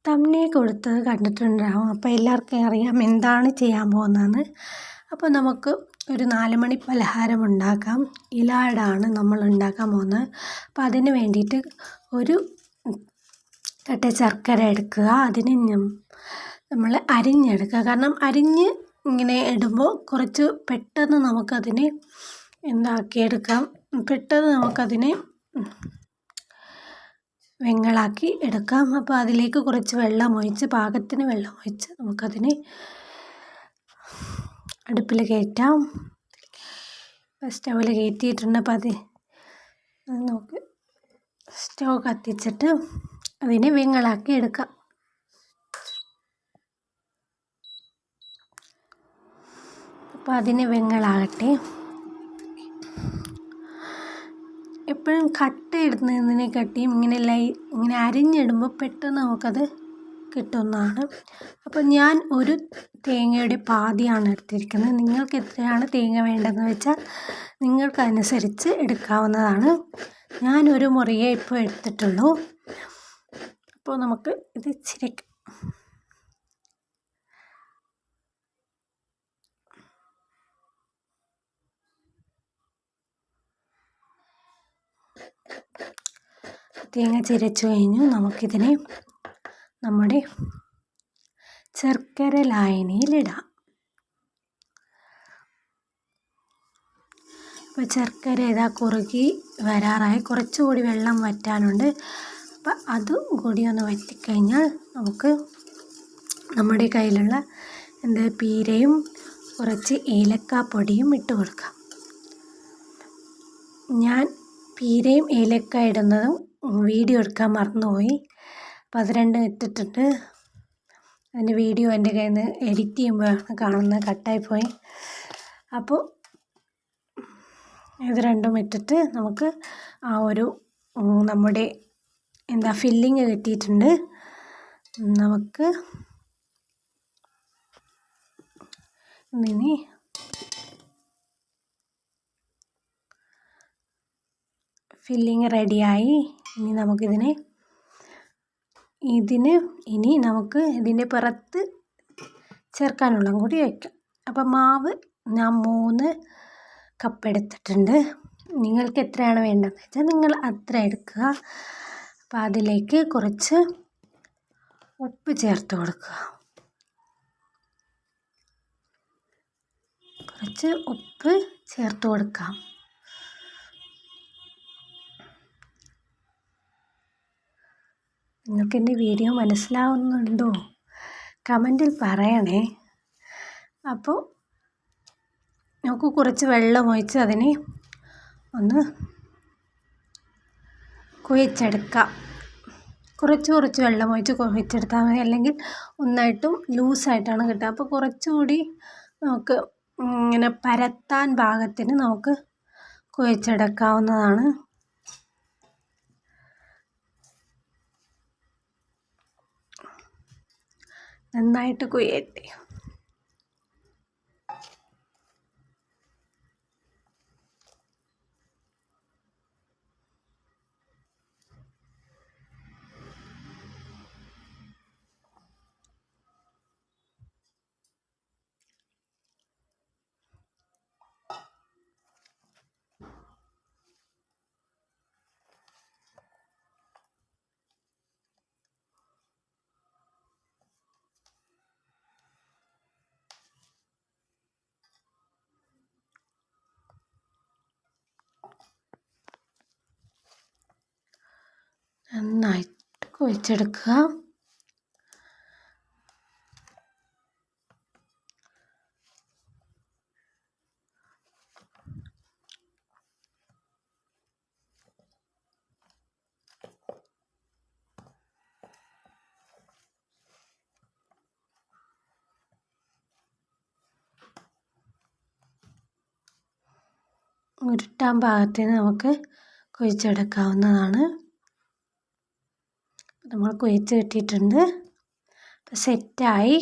തമ്മിൽ കൊടുത്തത് കണ്ടിട്ടുണ്ടാവും. അപ്പോൾ എല്ലാവർക്കും അറിയാം എന്താണ് ചെയ്യാൻ പോകുന്നതെന്ന്. അപ്പോൾ നമുക്ക് ഒരു 4 മണി പലഹാരം ഉണ്ടാക്കാം. ഇലാഡാണ് നമ്മൾ ഉണ്ടാക്കാൻ പോകുന്നത്. അപ്പോൾ അതിന് വേണ്ടിയിട്ട് ഒരു കട്ട ശർക്കര എടുക്കുക. അതിന് നമ്മൾ അരിഞ്ഞെടുക്കുക. കാരണം അരിഞ്ഞ് ഇങ്ങനെ ഇടുമ്പോൾ കുറച്ച് പെട്ടെന്ന് നമുക്കതിനെ എന്താക്കിയെടുക്കാം, പെട്ടെന്ന് നമുക്കതിനെ വെങ്ങളാക്കി എടുക്കാം. അപ്പോൾ അതിലേക്ക് കുറച്ച് പാകത്തിന് വെള്ളം ഒഴിച്ച് നമുക്കതിനെ അടുപ്പിൽ കയറ്റാം. സ്റ്റൗവിൽ കയറ്റിയിട്ടുണ്ട്. അപ്പോൾ നമുക്ക് സ്റ്റൗ കത്തിച്ചിട്ട് അതിനെ വെങ്ങളാക്കി എടുക്കാം. അപ്പോൾ അതിന് വെങ്ങളാകട്ടെ. എപ്പോഴും കട്ട ഇടുന്നതിനെക്കാട്ടിയും ഇങ്ങനെ അരിഞ്ഞിടുമ്പോൾ പെട്ടെന്ന് നമുക്കത് കിട്ടുന്നതാണ്. അപ്പോൾ ഞാൻ ഒരു തേങ്ങയുടെ പാതിയാണ് എടുത്തിരിക്കുന്നത്. നിങ്ങൾക്ക് എത്രയാണ് തേങ്ങ വേണ്ടതെന്ന് വെച്ചാൽ നിങ്ങൾക്കനുസരിച്ച് എടുക്കാവുന്നതാണ്. ഞാനൊരു മുറിയേ ഇപ്പോൾ എടുത്തിട്ടുള്ളൂ. അപ്പോൾ നമുക്ക് ഇത് ഇച്ചിരി തേങ്ങ ചിരച്ചു കഴിഞ്ഞു. നമുക്കിതിനെ നമ്മുടെ ശർക്കര ലായനിയിലിടാം. അപ്പോൾ ശർക്കര ഇതാ കുറുകി വരാറായി. കുറച്ചുകൂടി വെള്ളം വറ്റാനുണ്ട്. അപ്പം അതും കൂടി ഒന്ന് വറ്റിക്കഴിഞ്ഞാൽ നമുക്ക് നമ്മുടെ കയ്യിലുള്ള പീരയും കുറച്ച് ഏലക്കാപ്പൊടിയും ഇട്ട് കൊടുക്കാം. ഞാൻ പീരയും ഏലക്ക ഇടുന്നതും വീഡിയോ എടുക്കാൻ മറന്നുപോയി. അപ്പോൾ അത് രണ്ടും ഇട്ടിട്ടുണ്ട്. അതിൻ്റെ വീഡിയോ എൻ്റെ കയ്യിൽ നിന്ന് എഡിറ്റ് ചെയ്യുമ്പോഴാണ് കാണുന്നത്, കട്ടായിപ്പോയി. അപ്പോൾ ഇത് രണ്ടും ഇട്ടിട്ട് നമുക്ക് ആ ഒരു നമ്മുടെ ഫില്ലിങ് കിട്ടിയിട്ടുണ്ട്. നമുക്ക് ഇനി ഫില്ലിങ് റെഡിയായി. ഇനി നമുക്കിതിന് നമുക്ക് ഇതിൻ്റെ പുറത്ത് ചേർക്കാനുള്ളതും കൂടി വയ്ക്കാം. അപ്പം മാവ് ഞാൻ 3 കപ്പ് എടുത്തിട്ടുണ്ട്. നിങ്ങൾക്ക് എത്രയാണ് വേണ്ടതെന്ന് വെച്ചാൽ നിങ്ങൾ അത്ര എടുക്കുക. അപ്പോൾ അതിലേക്ക് കുറച്ച് ഉപ്പ് ചേർത്ത് കൊടുക്കുക. നിങ്ങൾക്ക് എൻ്റെ വീഡിയോ മനസ്സിലാവുന്നുണ്ടോ? കമൻറ്റിൽ പറയണേ. അപ്പോൾ നമുക്ക് കുറച്ച് വെള്ളം ഒഴിച്ച് അതിനെ ഒന്ന് കുഴച്ചെടുക്കാം. കുറച്ച് വെള്ളം ഒഴിച്ച് കുഴച്ചെടുത്താൽ മതി. അല്ലെങ്കിൽ ഒന്നായിട്ടും ലൂസായിട്ടാണ് കിട്ടുക. അപ്പോൾ കുറച്ചുകൂടി നമുക്ക് ഇങ്ങനെ പരത്താൻ പാകത്തിന് നമുക്ക് കുഴച്ചെടുക്കാവുന്നതാണ്. നന്നായിട്ട് കുഴയട്ടെ. നന്നായിട്ട് കുഴച്ചെടുക്കുക. ഉരുട്ടാൻ പാകത്തിന് നമുക്ക് കുഴച്ചെടുക്കാവുന്നതാണ്. നമ്മൾ കുഴച്ച് കിട്ടിയിട്ടുണ്ട്. അപ്പോൾ സെറ്റായി.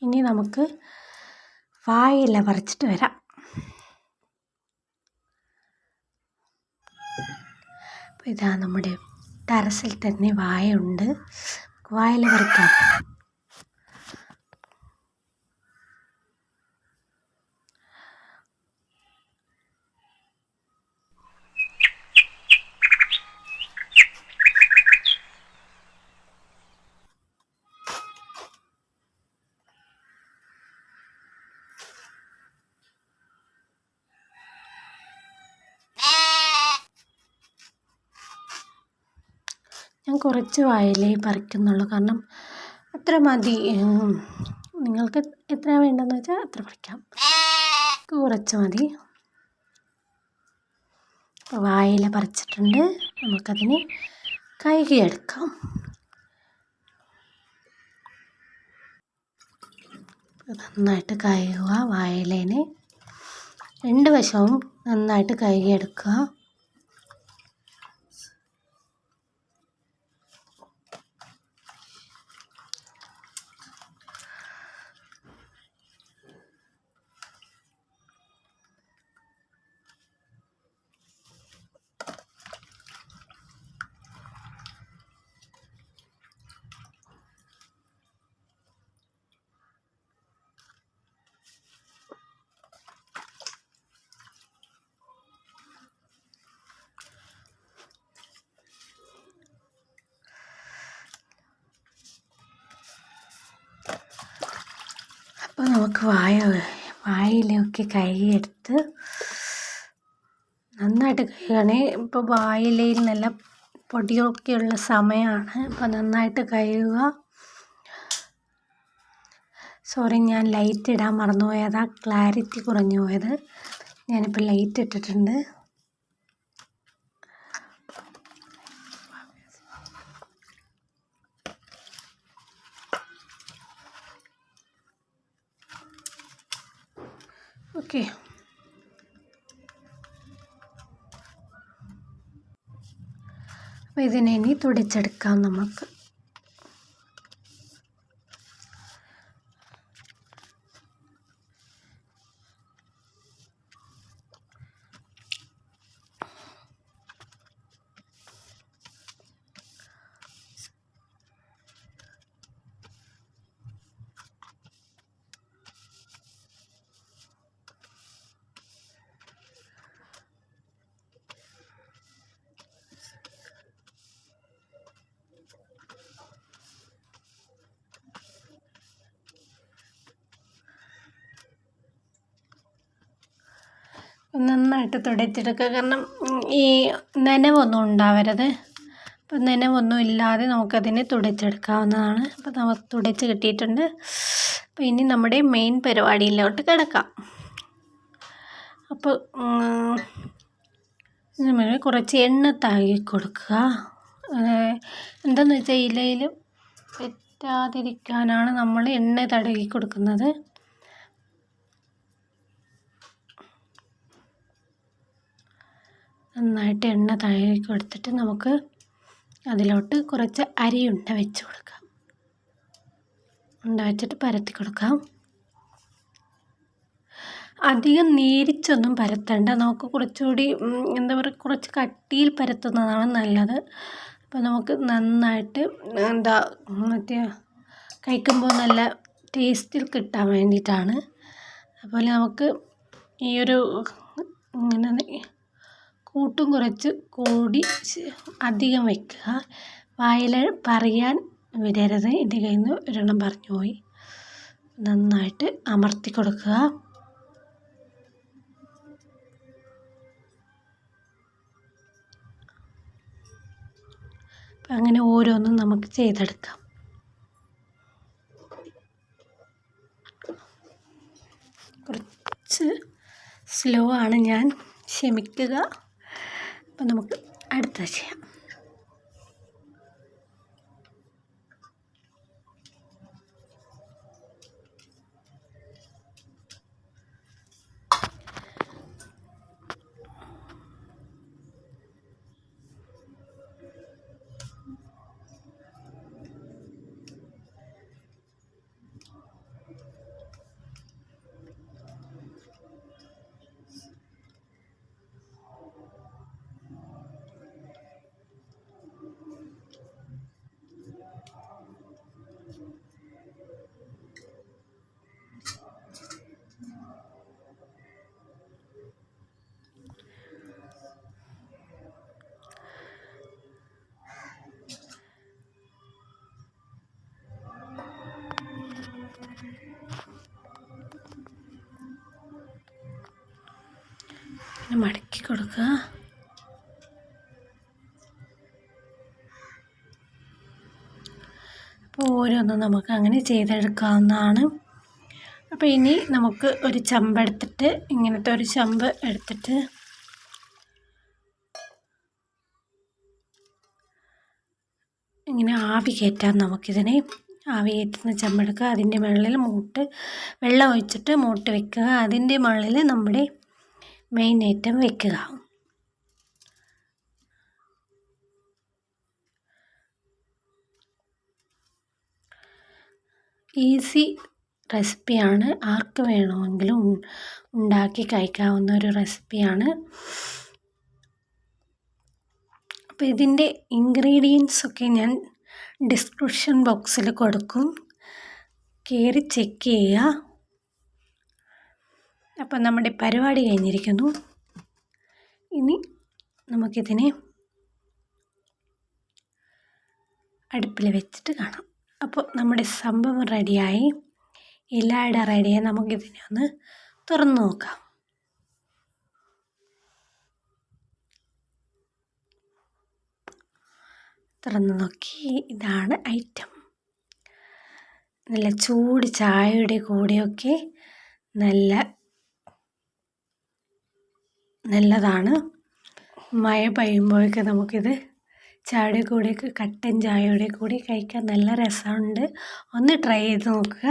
ഇനി നമുക്ക് വാഴയില പറിച്ചിട്ട് വരാം. അപ്പോൾ ഇതാ നമ്മുടെ ടെറസിൽ തന്നെ വാഴ ഉണ്ട്. വാഴയില പറിക്കാം. ഞാൻ കുറച്ച് വാഴയിലേ പറിക്കുന്നുള്ളൂ, കാരണം അത്ര മതി. നിങ്ങൾക്ക് എത്ര വേണ്ടതെന്ന് വെച്ചാൽ അത്ര പറിക്കാം, കുറച്ച് മതി. അപ്പോൾ വാഴയില പറിച്ചിട്ടുണ്ട്, നമുക്കതിനെ കഴുകിയെടുക്കാം. നന്നായിട്ട് കഴുകുക. വാഴയിലേനെ 2 വശവും നന്നായിട്ട് കഴുകിയെടുക്കുക. അപ്പോൾ നമുക്ക് വാഴയിലയൊക്കെ കഴുകിയെടുത്ത് നന്നായിട്ട് കഴുകണേ. ഇപ്പോൾ വാഴയിലയിൽ നല്ല പൊടിയൊക്കെയുള്ള സമയമാണ്, അപ്പോൾ നന്നായിട്ട് കഴുകുക. സോറി, ഞാൻ ലൈറ്റ് ഇടാൻ മറന്നുപോയതാ, ക്ലാരിറ്റി കുറഞ്ഞു പോയത്. ഞാനിപ്പോൾ ലൈറ്റ് ഇട്ടിട്ടുണ്ട്. ഓക്കെ, അപ്പോൾ ഇതിനെ ഇനി തുടച്ചെടുക്കാം നമുക്ക്. നന്നായിട്ട് തുടച്ചെടുക്കുക, കാരണം ഈ നനവൊന്നും ഉണ്ടാവരുത്. അപ്പം നനവൊന്നും ഇല്ലാതെ നമുക്കതിനെ തുടച്ചെടുക്കാവുന്നതാണ്. അപ്പോൾ നമുക്ക് തുടച്ച് കിട്ടിയിട്ടുണ്ട്. അപ്പോൾ ഇനി നമ്മുടെ മെയിൻ പരിപാടിയിലോട്ട് കിടക്കാം. അപ്പോൾ നമ്മൾ കുറച്ച് എണ്ണ തടവി കൊടുക്കുക. എന്താണെന്ന് വെച്ചാൽ ഇലയിൽ പറ്റാതിരിക്കാനാണ് നമ്മൾ എണ്ണ തടവി കൊടുക്കുന്നത്. നന്നായിട്ട് എണ്ണ തടവി കൊടുത്തിട്ട് നമുക്ക് അതിലോട്ട് കുറച്ച് അരിയുണ്ട വെച്ച് കൊടുക്കാം. ഉണ്ട വെച്ചിട്ട് പരത്തി കൊടുക്കാം. അധികം നേരിച്ചൊന്നും പരത്തണ്ട, നമുക്ക് കുറച്ചുകൂടി എന്താ പറയുക, കുറച്ച് കട്ടിയിൽ പരത്തുന്നതാണ് നല്ലത്. അപ്പോൾ നമുക്ക് നന്നായിട്ട് മറ്റേ കഴിക്കുമ്പോൾ നല്ല ടേസ്റ്റിൽ കിട്ടാൻ വേണ്ടിയിട്ടാണ്. അതുപോലെ നമുക്ക് ഈ ഒരു ഇങ്ങനെ കൂട്ടും കുറച്ച് കൂടി അധികം വയ്ക്കുക. വാഴയില പറയാൻ വിടരുത്. എൻ്റെ കയ്യിൽ നിന്ന് ഒരെണ്ണം പറഞ്ഞു പോയി. നന്നായിട്ട് അമർത്തി കൊടുക്കുക. അങ്ങനെ ഓരോന്നും നമുക്ക് ചെയ്തെടുക്കാം. കുറച്ച് സ്ലോ ആണ് ഞാൻ, ക്ഷമിക്കുക. അപ്പം നമുക്ക് അടുത്ത ചെയ്യാം. ഇങ്ങനെ മടക്കി കൊടുക്കുക. അപ്പോൾ ഓരോന്നും നമുക്ക് അങ്ങനെ ചെയ്തെടുക്കാവുന്നതാണ്. അപ്പോൾ ഇനി നമുക്ക് ഒരു ചെമ്പെടുത്തിട്ട് ഇങ്ങനത്തെ ഒരു ചെമ്പ് എടുത്തിട്ട് ഇങ്ങനെ ആവി കയറ്റാം. നമുക്കിതിനെ ആവി കയറ്റുന്ന ചെമ്പെടുക്കുക. അതിൻ്റെ മുകളിൽ വെള്ളം ഒഴിച്ചിട്ട് മൂട്ട് വെക്കുക. അതിൻ്റെ മുകളിൽ നമ്മുടെ മെയിൻ ഐറ്റം വെക്കുക. ഈസി റെസിപ്പിയാണ്. ആർക്ക് വേണമെങ്കിലും ഉണ്ടാക്കി കഴിക്കാവുന്ന ഒരു റെസിപ്പിയാണ്. അപ്പോൾ ഇതിൻ്റെ ഇൻഗ്രീഡിയൻസൊക്കെ ഞാൻ ഡിസ്ക്രിപ്ഷൻ ബോക്സിൽ കൊടുക്കും, കയറി ചെക്ക് ചെയ്യുക. അപ്പോൾ നമ്മുടെ പരിപാടി കഴിഞ്ഞിരിക്കുന്നു. ഇനി നമുക്കിതിനെ അടുപ്പിൽ വെച്ചിട്ട് കാണാം. അപ്പോൾ നമ്മുടെ സംഭവം റെഡിയായി, ഇലയട റെഡിയായി. നമുക്കിതിനെ ഒന്ന് തുറന്ന് നോക്കാം. തുറന്ന് നോക്കി, ഇതാണ് ഐറ്റം. നല്ല ചൂട് ചായയുടെ കൂടെയൊക്കെ നല്ലതാണ്. മഴ പെയ്യുമ്പോഴൊക്കെ നമുക്കിത് ചായയുടെ കൂടെയൊക്കെ കട്ടൻ ചായയുടെ കൂടെ കഴിക്കാൻ നല്ല രസമുണ്ട്. ഒന്ന് ട്രൈ ചെയ്ത് നോക്കുക.